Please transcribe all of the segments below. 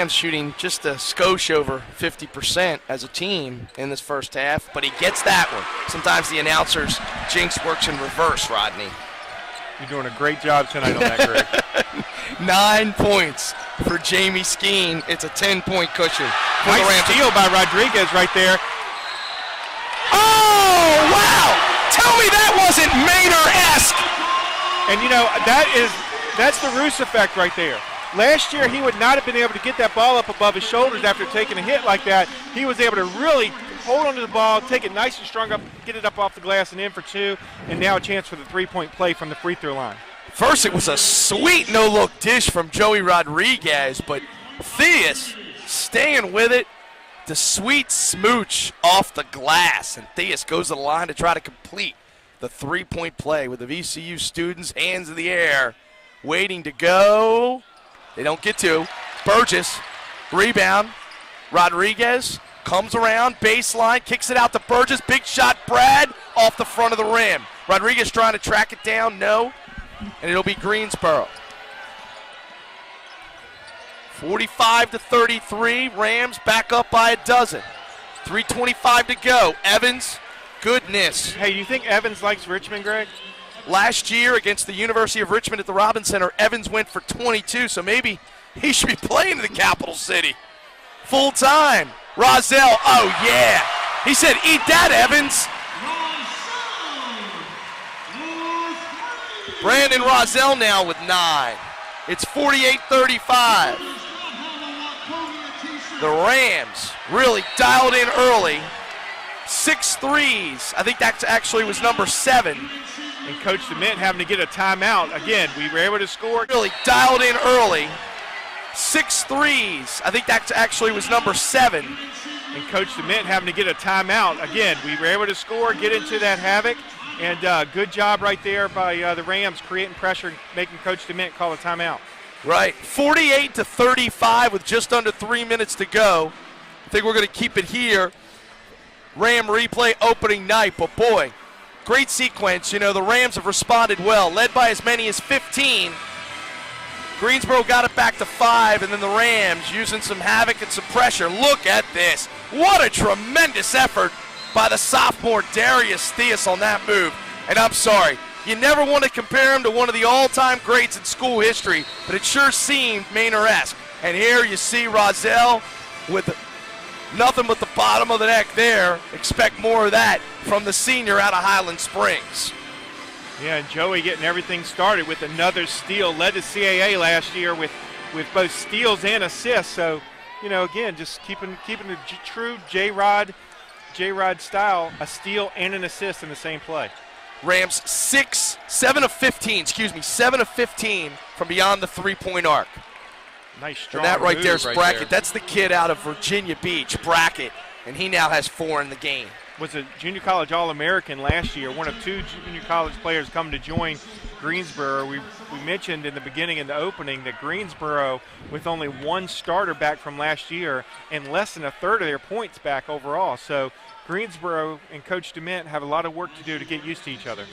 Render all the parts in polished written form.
Rams shooting just a skosh over 50% as a team in this first half, but he gets that one. Sometimes the announcers' jinx works in reverse, Rodney. You're doing a great job tonight on that, Greg. 9 points for Jamie Skeen. It's a 10-point cushion. Nice steal by Rodriguez right there. Oh, wow! Tell me that wasn't Maynor-esque. And, you know, that's the Roos effect right there. Last year, he would not have been able to get that ball up above his shoulders after taking a hit like that. He was able to really hold onto the ball, take it nice and strong up, get it up off the glass and in for two, and now a chance for the three-point play from the free throw line. First, it was a sweet no-look dish from Joey Rodriguez, but Theus staying with it. The sweet smooch off the glass, and Theus goes to the line to try to complete the three-point play with the VCU students, hands in the air, waiting to go. They don't get to. Burgess, rebound. Rodriguez comes around, baseline, kicks it out to Burgess. Big shot, Brad, off the front of the rim. Rodriguez trying to track it down, no. And it'll be Greensboro. 45-33, Rams back up by a dozen. 3:25 to go. Evans, goodness. Hey, you think Evans likes Richmond, Greg? Last year against the University of Richmond at the Robins Center, Evans went for 22, so maybe he should be playing in the capital city. Full time. Rozelle, oh yeah. He said, eat that, Evans. Brandon Rozelle now with 9. It's 48-35. The Rams really dialed in early. 6 threes. I think that actually was number 7. And Coach DeMint having to get a timeout. Again, we were able to score. Really dialed in early. 6 threes. I think that actually was number 7. And Coach DeMint having to get a timeout. Again, we were able to score, get into that havoc. And good job right there by the Rams creating pressure, making Coach DeMint call a timeout. Right. 48-35 with just under 3 minutes to go. I think we're going to keep it here. Ram replay opening night, but boy, great sequence. You know, the Rams have responded well, led by as many as 15. Greensboro got it back to 5, and then the Rams using some havoc and some pressure. Look at this. What a tremendous effort by the sophomore Darius Theus on that move. And I'm sorry, you never want to compare him to one of the all-time greats in school history, but it sure seemed Maynor-esque. And here you see Rozelle with nothing but the bottom of the neck there. Expect more of that from the senior out of Highland Springs. Yeah, and Joey getting everything started with another steal. Led the CAA last year with both steals and assists. So, you know, again, just keeping the true J-Rod style, a steal and an assist in the same play. Rams 7 of 15 from beyond the three-point arc. Nice strong and that right move there's right Brackett. there. That's the kid out of Virginia Beach, Brackett, and he now has 4 in the game. Was a junior college All-American last year, one of 2 junior college players come to join Greensboro. We mentioned in the beginning, in the opening, that Greensboro, with only 1 starter back from last year and less than a third of their points back overall. So Greensboro and Coach DeMint have a lot of work to do to get used to each other.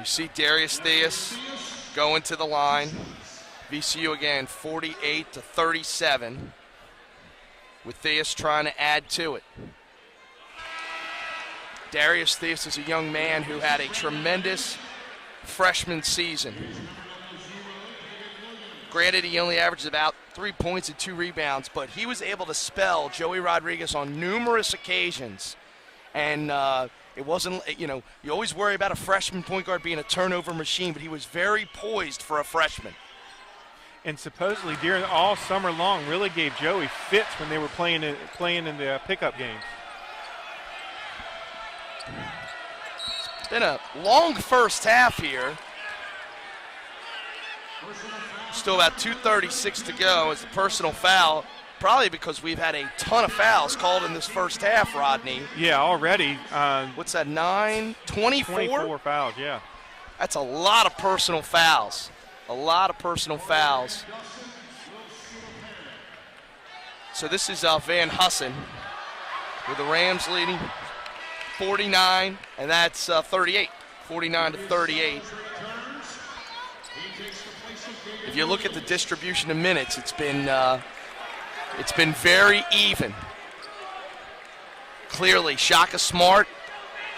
You see Darius Theus going to the line. VCU again, 48-37. With Theus trying to add to it. Darius Theus is a young man who had a tremendous freshman season. Granted, he only averaged about 3 points and 2 rebounds, but he was able to spell Joey Rodriguez on numerous occasions. And it wasn't, you know, you always worry about a freshman point guard being a turnover machine, but he was very poised for a freshman. And supposedly during all summer long really gave Joey fits when they were playing in the pickup games. It's been a long first half here. Still about 2:36 to go as the personal foul, probably because we've had a ton of fouls called in this first half, Rodney. Yeah, already. What's that, 9? 24? 24 fouls, yeah. That's a lot of personal fouls. A lot of personal fouls. So this is Van Hussen with the Rams leading 49, and that's 38. 49-38. if you look at the distribution of minutes, it's been very even. Clearly, Shaka Smart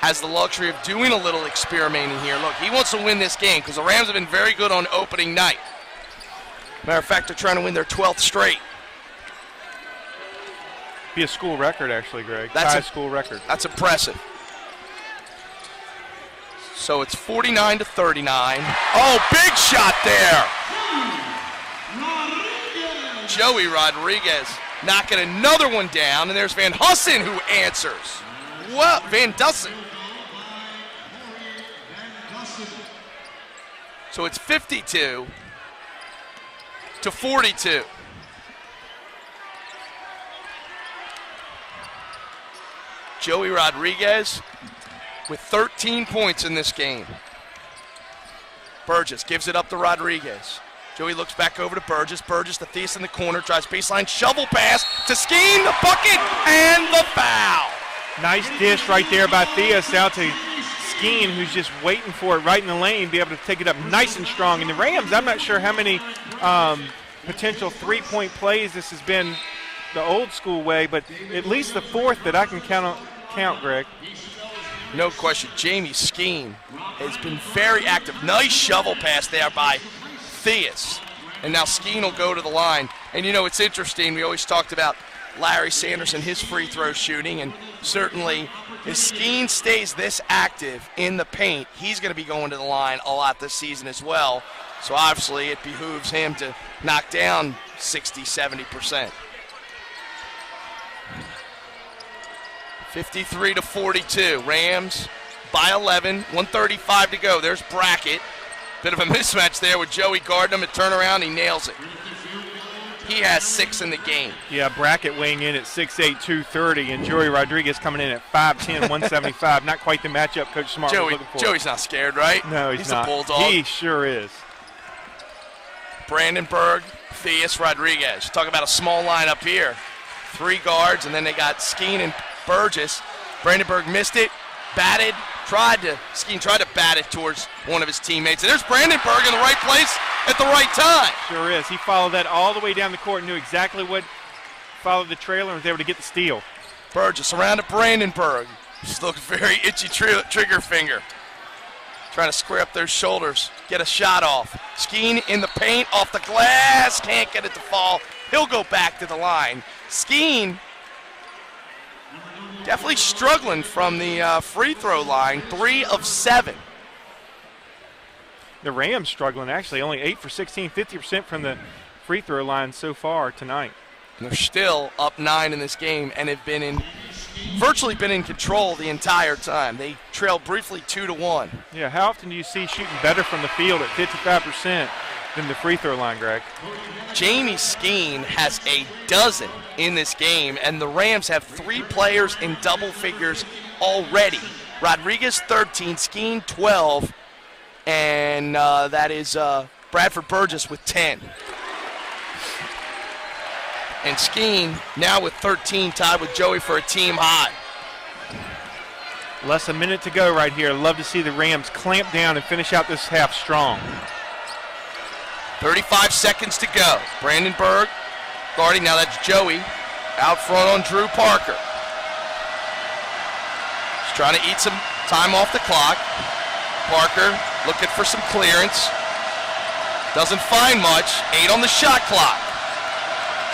has the luxury of doing a little experimenting here. Look, he wants to win this game because the Rams have been very good on opening night. Matter of fact, they're trying to win their 12th straight. Be a school record, actually, Greg. That's a school record. That's impressive. So it's 49-39. Oh, big shot there. Joey Rodriguez knocking another one down, and there's Van Hussen who answers. Well, Van Dussen. So it's 52-42. Joey Rodriguez with 13 points in this game. Burgess gives it up to Rodriguez. Joey looks back over to Burgess. Burgess to Theus in the corner, tries baseline, shovel pass to Skeen, the bucket, and the foul. Nice dish right there by Theus out to Skeen, who's just waiting for it right in the lane, be able to take it up nice and strong. And the Rams, I'm not sure how many potential three-point plays this has been the old school way, but at least the fourth that I can count, Greg. No question, Jamie Skeen has been very active. Nice shovel pass there by Theus. And now Skeen will go to the line. And, you know, it's interesting. We always talked about Larry Sanders and his free throw shooting. And certainly, if Skeen stays this active in the paint, he's going to be going to the line a lot this season as well. So, obviously, it behooves him to knock down 60, 70%. 53-42. Rams by 11, 1:35 to go. There's Brackett. Bit of a mismatch there with Joey guarding him. A turnaround, he nails it. He has 6 in the game. Yeah, Brackett weighing in at 6'8", 230, and Joey Rodriguez coming in at 5'10", 175. Not quite the matchup Coach Smart was looking for. Joey's not scared, right? No, he's not. He's a bulldog. He sure is. Brandenburg, Theus, Rodriguez. Talk about a small lineup here. 3 guards, and then they got Skeen and Burgess. Brandenburg missed it, batted, Skeen tried to bat it towards one of his teammates. And there's Brandenburg in the right place at the right time. Sure is. He followed that all the way down the court and knew exactly what followed the trailer and was able to get the steal. Burgess around to Brandenburg. Just looks very itchy trigger finger. Trying to square up those shoulders, get a shot off. Skeen in the paint, off the glass, can't get it to fall. He'll go back to the line. Skeen definitely struggling from the free throw line, 3 of 7. The Rams struggling, actually, only 8 for 16, 50% from the free throw line so far tonight. And they're still up 9 in this game and have virtually been in control the entire time. They trailed briefly 2-1. Yeah, how often do you see shooting better from the field at 55% than the free throw line, Greg? Jamie Skeen has a dozen in this game, and the Rams have 3 players in double figures already. Rodriguez 13, Skeen 12, and that is Bradford Burgess with 10. And Skeen now with 13, tied with Joey for a team high. Less than a minute to go right here. Love to see the Rams clamp down and finish out this half strong. 35 seconds to go. Brandenburg guarding, now that's Joey, out front on Drew Parker. He's trying to eat some time off the clock. Parker looking for some clearance. Doesn't find much. 8 on the shot clock.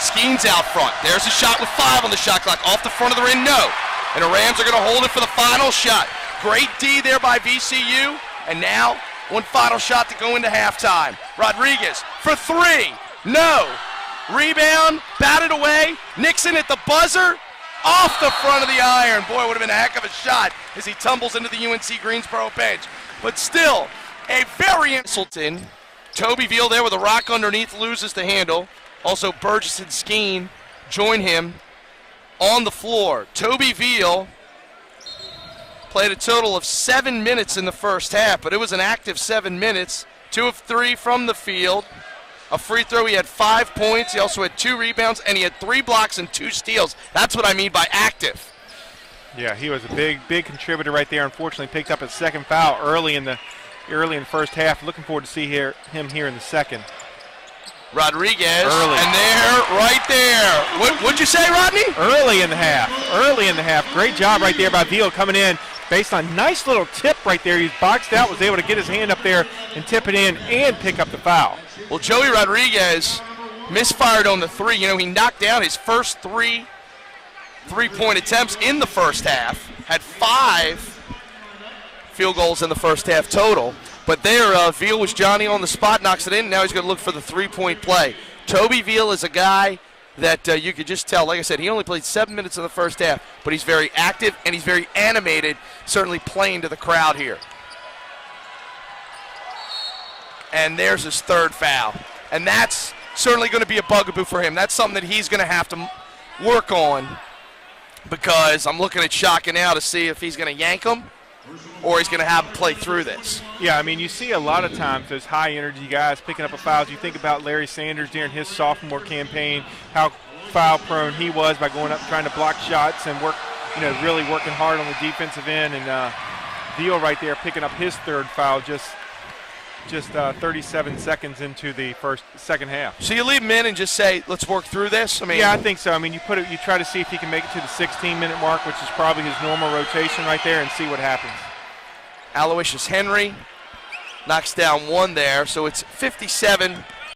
Skeen's out front. There's a shot with 5 on the shot clock. Off the front of the ring, no. And the Rams are going to hold it for the final shot. Great D there by VCU. And now, one final shot to go into halftime. Rodriguez for 3. No. Rebound, batted away. Nixon at the buzzer. Off the front of the iron. Boy, would have been a heck of a shot as he tumbles into the UNC Greensboro bench. But still, a very Insulton. Toby Veal there with a rock underneath, loses the handle. Also, Burgess and Skeen join him on the floor. Toby Veal played a total of 7 minutes in the first half, but it was an active 7 minutes. 2 of 3 from the field. A free throw, he had 5 points. He also had 2 rebounds, and he had 3 blocks and 2 steals. That's what I mean by active. Yeah, he was a big contributor right there. Unfortunately, picked up a second foul early in the first half. Looking forward to see him here in the second. Rodriguez, early. and there, right there. What'd you say, Rodney? Early in the half. Great job right there by Veal coming in based on nice little tip right there. He's boxed out, was able to get his hand up there and tip it in and pick up the foul. Well, Joey Rodriguez misfired on the three. You know, he knocked down his first three-point attempts in the first half, had 5 field goals in the first half total. But there, Veal was Johnny on the spot, knocks it in. Now he's going to look for the three-point play. Toby Veal is a guy that you could just tell. Like I said, he only played 7 minutes in the first half, but he's very active and he's very animated, certainly playing to the crowd here. And there's his 3rd foul. And that's certainly going to be a bugaboo for him. That's something that he's going to have to work on, because I'm looking at Shaka now to see if he's going to yank him or he's going to have him play through this. Yeah, I mean, you see a lot of times those high-energy guys picking up a foul. You think about Larry Sanders during his sophomore campaign, how foul-prone he was by going up trying to block shots and work, really working hard on the defensive end. And Veal right there picking up his 3rd foul just 37 seconds into the second half. So you leave him in and just say, let's work through this? Yeah, I think so. I mean, you try to see if he can make it to the 16-minute mark, which is probably his normal rotation right there, and see what happens. Aloysius Henry knocks down 1 there, so it's 57